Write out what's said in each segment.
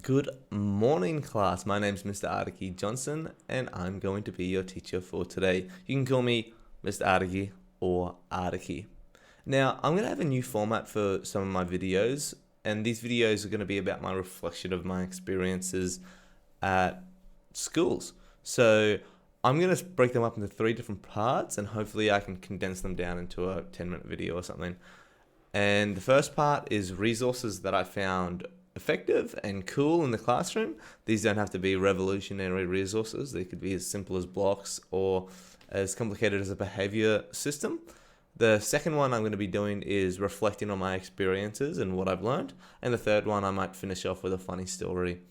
Good morning, class. My name's Mr. Ardiki Johnson, and I'm going to be your teacher for today. You can call me Mr. Ardiki or Ardiki. Now, I'm going to have a new format for some of my videos, and these videos are going to be about my reflection of my experiences at schools. So I'm going to break them up into 3 different parts, and hopefully I can condense them down into a 10-minute video or something. And the first part is resources that I found effective and cool in the classroom. These don't have to be revolutionary resources. They could be as simple as blocks or as complicated as a behavior system. The second one I'm going to be doing is reflecting on my experiences and what I've learned. And the third one I might finish off with a funny story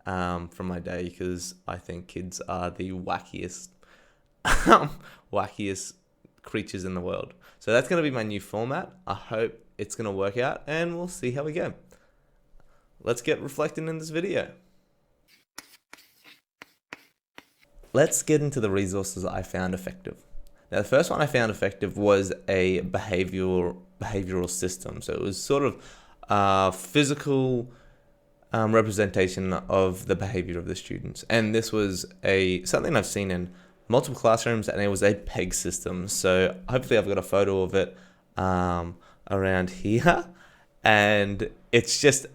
from my day, because I think kids are the wackiest, wackiest creatures in the world. So that's going to be my new format. I hope it's going to work out, and we'll see how we go. Let's get reflecting in this video. Let's get into the resources I found effective. Now, the first one I found effective was a behavioral system. So it was sort of a physical representation of the behavior of the students. And this was something I've seen in multiple classrooms, and it was a PEG system. So hopefully I've got a photo of it around here. And it's just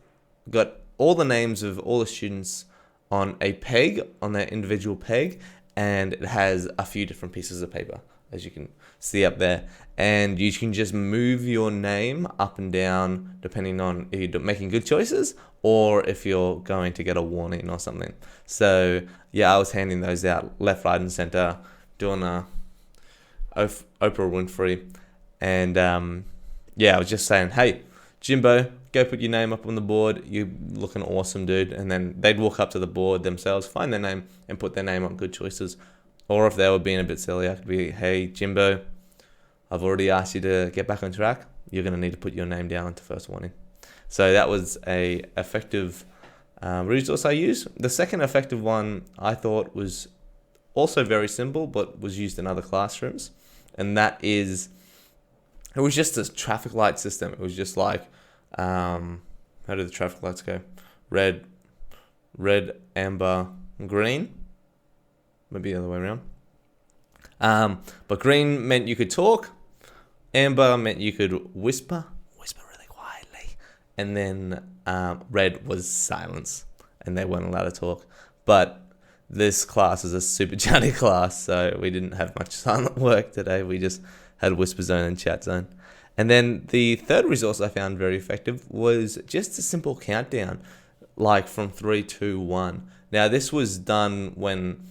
got all the names of all the students on a peg, on their individual peg, and it has a few different pieces of paper, as you can see up there. And you can just move your name up and down depending on if you're making good choices or if you're going to get a warning or something. So yeah, I was handing those out left, right, and center, doing a Oprah Winfrey, and yeah, I was just saying, hey, Jimbo, go put your name up on the board. You're looking awesome, dude. And then they'd walk up to the board themselves, find their name, and put their name on good choices. Or if they were being a bit silly, I could be, hey, Jimbo, I've already asked you to get back on track. You're going to need to put your name down to first warning. So that was a effective resource I used. The second effective one I thought was also very simple, but was used in other classrooms. And that is, it was just a traffic light system. It was just like, how do the traffic lights go? Red, amber, green. Maybe the other way around. But green meant you could talk. Amber meant you could whisper really quietly. And then red was silence, and they weren't allowed to talk. But this class is a super chatty class, so we didn't have much silent work today. We just had whisper zone and chat zone. And then the third resource I found very effective was just a simple countdown, like from 3, 2, 1. Now this was done when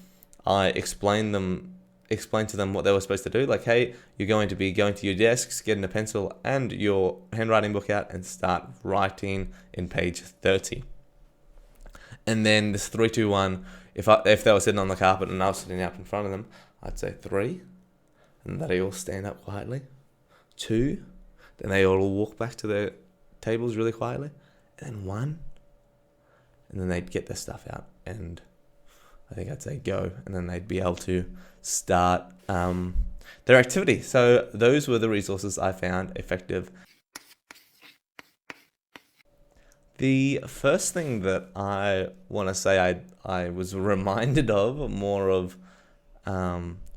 I explained to them what they were supposed to do. Like, hey, you're going to be going to your desks, getting a pencil and your handwriting book out, and start writing in page 30. And then this 3, 2, 1, if they were sitting on the carpet and I was sitting up in front of them, I'd say 3, and they all stand up quietly. 2, then they all walk back to their tables really quietly. And then 1, and then they'd get their stuff out, and I think I'd say go, and then they'd be able to start their activity. So those were the resources I found effective. The first thing that I want to say I was reminded of more of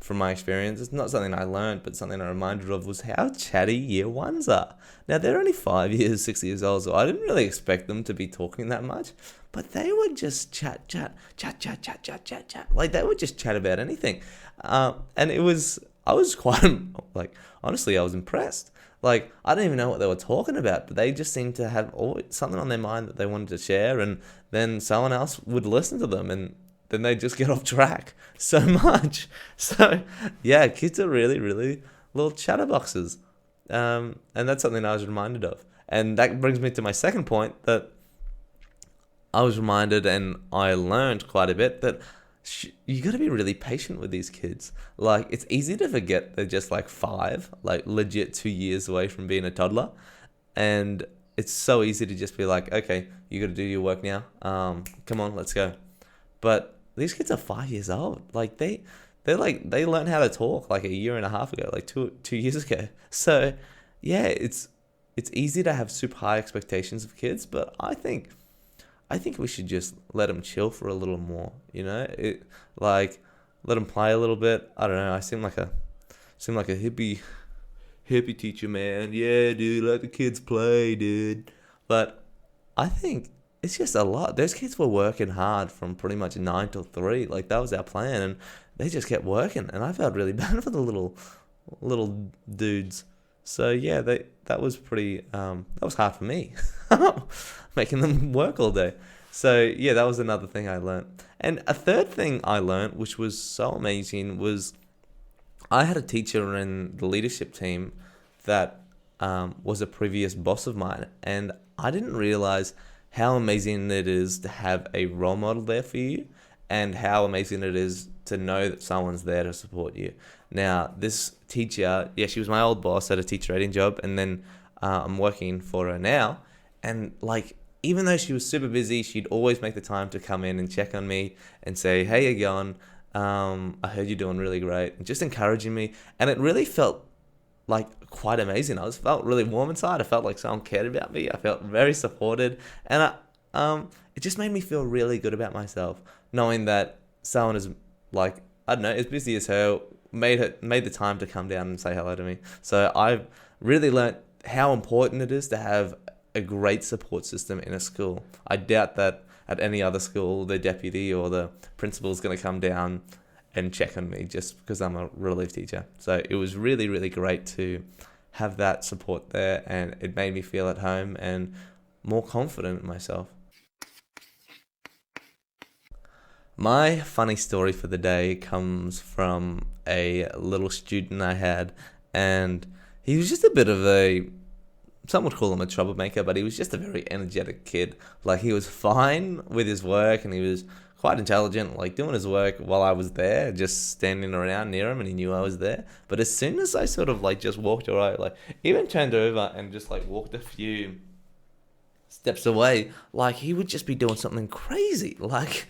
from my experience, it's not something I learned, but something I reminded of, was how chatty year ones are. Now, they're only 5 years, 6 years old, so I didn't really expect them to be talking that much, but they would just chat. Like, they would just chat about anything. And I was quite, like, honestly, I was impressed. Like, I don't even know what they were talking about, but they just seemed to have something on their mind that they wanted to share, and then someone else would listen to them, and then they just get off track so much. So yeah, kids are really, really little chatterboxes. And that's something I was reminded of. And that brings me to my second point, that I was reminded, and I learned quite a bit, that you got to be really patient with these kids. Like, it's easy to forget they're just like 5, like legit 2 years away from being a toddler. And it's so easy to just be like, okay, you got to do your work now. Come on, let's go. But these kids are 5 years old. Like, they learned how to talk like a year and a half ago, like two years ago. So yeah, it's easy to have super high expectations of kids, but I think I think we should just let him chill for a little more. Like let him play a little bit. I don't know. I seem like a hippie teacher, man. Yeah, dude, let the kids play, dude. But I think it's just a lot. Those kids were working hard from pretty much 9 till 3. Like that was our plan, and they just kept working. And I felt really bad for the little dudes. So yeah, that was pretty. That was hard for me, making them work all day. So yeah, that was another thing I learned. And a third thing I learned, which was so amazing, was I had a teacher in the leadership team that was a previous boss of mine, and I didn't realize how amazing it is to have a role model there for you, and how amazing it is to know that someone's there to support you. Now, this teacher, yeah, she was my old boss at a teacher rating job, and then I'm working for her now, and like, even though she was super busy, she'd always make the time to come in and check on me and say, "Hey, you going? I heard you're doing really great," and just encouraging me. And it really felt like quite amazing. Felt really warm inside. I felt like someone cared about me. I felt very supported, and it just made me feel really good about myself, knowing that someone is like, I don't know, as busy as her, made the time to come down and say hello to me. So I've really learnt how important it is to have a great support system in a school. I doubt that at any other school, the deputy or the principal is going to come down and check on me just because I'm a relief teacher. So it was really, really great to have that support there, and it made me feel at home and more confident in myself. My funny story for the day comes from a little student I had, and he was just a bit of some would call him a troublemaker, but he was just a very energetic kid. Like, he was fine with his work, and he was quite intelligent, like doing his work while I was there, just standing around near him, and he knew I was there. But as soon as I sort of like just walked away, like even turned over and just like walked a few steps away, like he would just be doing something crazy, like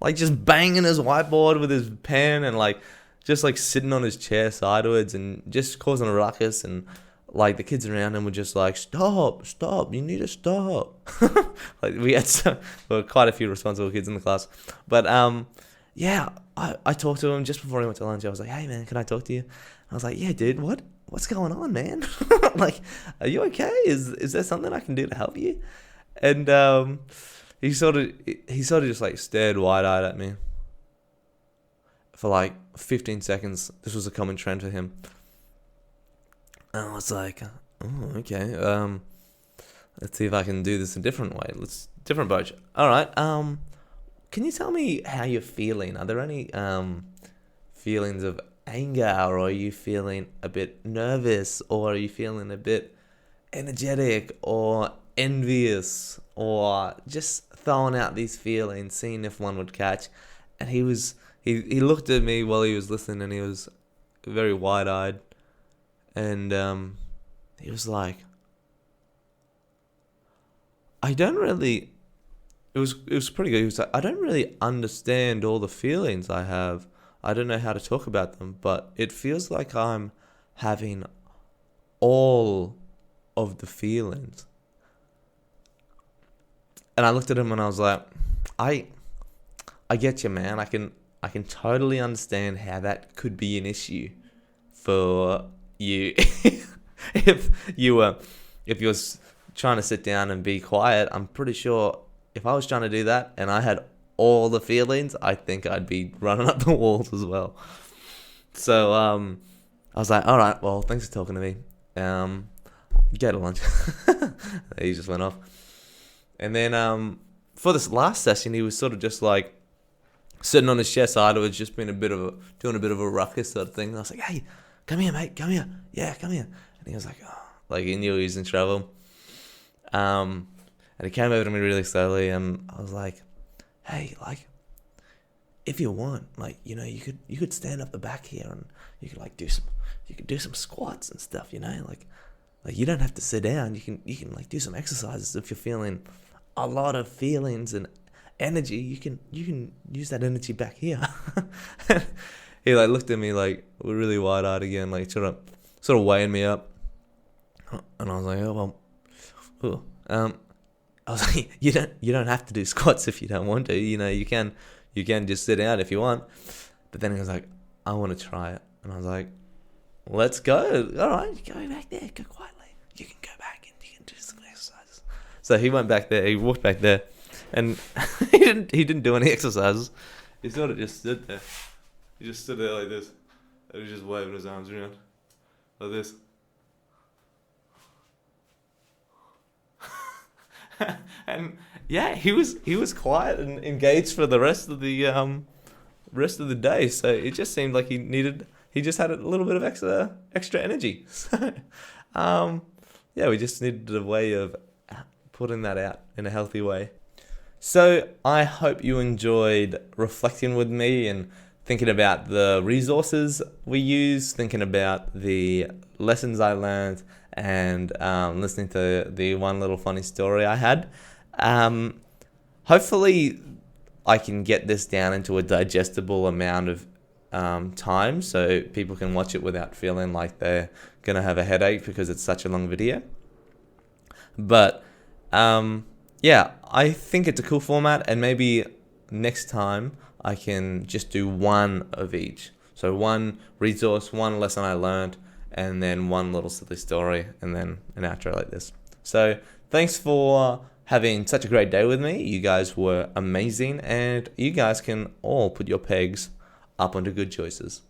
like just banging his whiteboard with his pen, and like just like sitting on his chair sideways and just causing a ruckus. And like the kids around him were just like, stop, you need to stop. Like there were quite a few responsible kids in the class. But yeah, I talked to him just before he went to lunch. I was like, "Hey man, can I talk to you?" I was like, "Yeah, dude, what's going on, man? Like, are you okay? Is there something I can do to help you?" And he sort of just like stared wide-eyed at me for like 15 seconds. This was a common trend for him. And I was like, "Oh, okay. Let's see if I can do this a different way. Different approach. All right. Can you tell me how you're feeling? Are there any feelings of anger, or are you feeling a bit nervous, or are you feeling a bit energetic or envious, or just throwing out these feelings, seeing if one would catch?" And he looked at me while he was listening, and he was very wide-eyed, and he was like, "I don't really." It was pretty good. He was like, "I don't really understand all the feelings I have. I don't know how to talk about them, but it feels like I'm having all of the feelings." And I looked at him and I was like, I get you, man. I can totally understand how that could be an issue for you if you're trying to sit down and be quiet. I'm pretty sure if I was trying to do that and I had all the feelings, I think I'd be running up the walls as well. So I was like, "All right, well, thanks for talking to me. Go to lunch." He just went off. And then for this last session, he was sort of just like sitting on his chair sideways, just doing a bit of a ruckus sort of thing. And I was like, "Hey, come here, mate, come here. Yeah, come here." And he was like, "Oh," like he knew he was in trouble. And he came over to me really slowly, and I was like, "Hey, like, if you want, like, you could stand up the back here, and you could do some squats and stuff, like you don't have to sit down. You can like do some exercises if you're feeling a lot of feelings and energy. You can use that energy back here." He like looked at me like really wide-eyed again, like sort of weighing me up, and I was like, "Oh well, ooh, I was like, you don't have to do squats if you don't want to. You can just sit out if you want. But then he was like, I want to try it, and I was like, let's go. All right, go back there, go quietly. You can go back and you can do some exercises. So he went back there. He walked back there, and he didn't do any exercises. He sort of just stood there. He just stood there like this, and he was just waving his arms around like this. And yeah, he was quiet and engaged for the rest of the day. So it just seemed like he just had a little bit of extra energy. So yeah, we just needed a way of putting that out in a healthy way. So I hope you enjoyed reflecting with me and thinking about the resources we use, thinking about the lessons I learned, and listening to the one little funny story I had. Hopefully I can get this down into a digestible amount of time so people can watch it without feeling like they're going to have a headache because it's such a long video. But yeah, I think it's a cool format, and maybe next time I can just do one of each. So one resource, one lesson I learned, and then one little silly story, and then an outro like this. So thanks for having such a great day with me. You guys were amazing, and you guys can all put your pegs up onto good choices.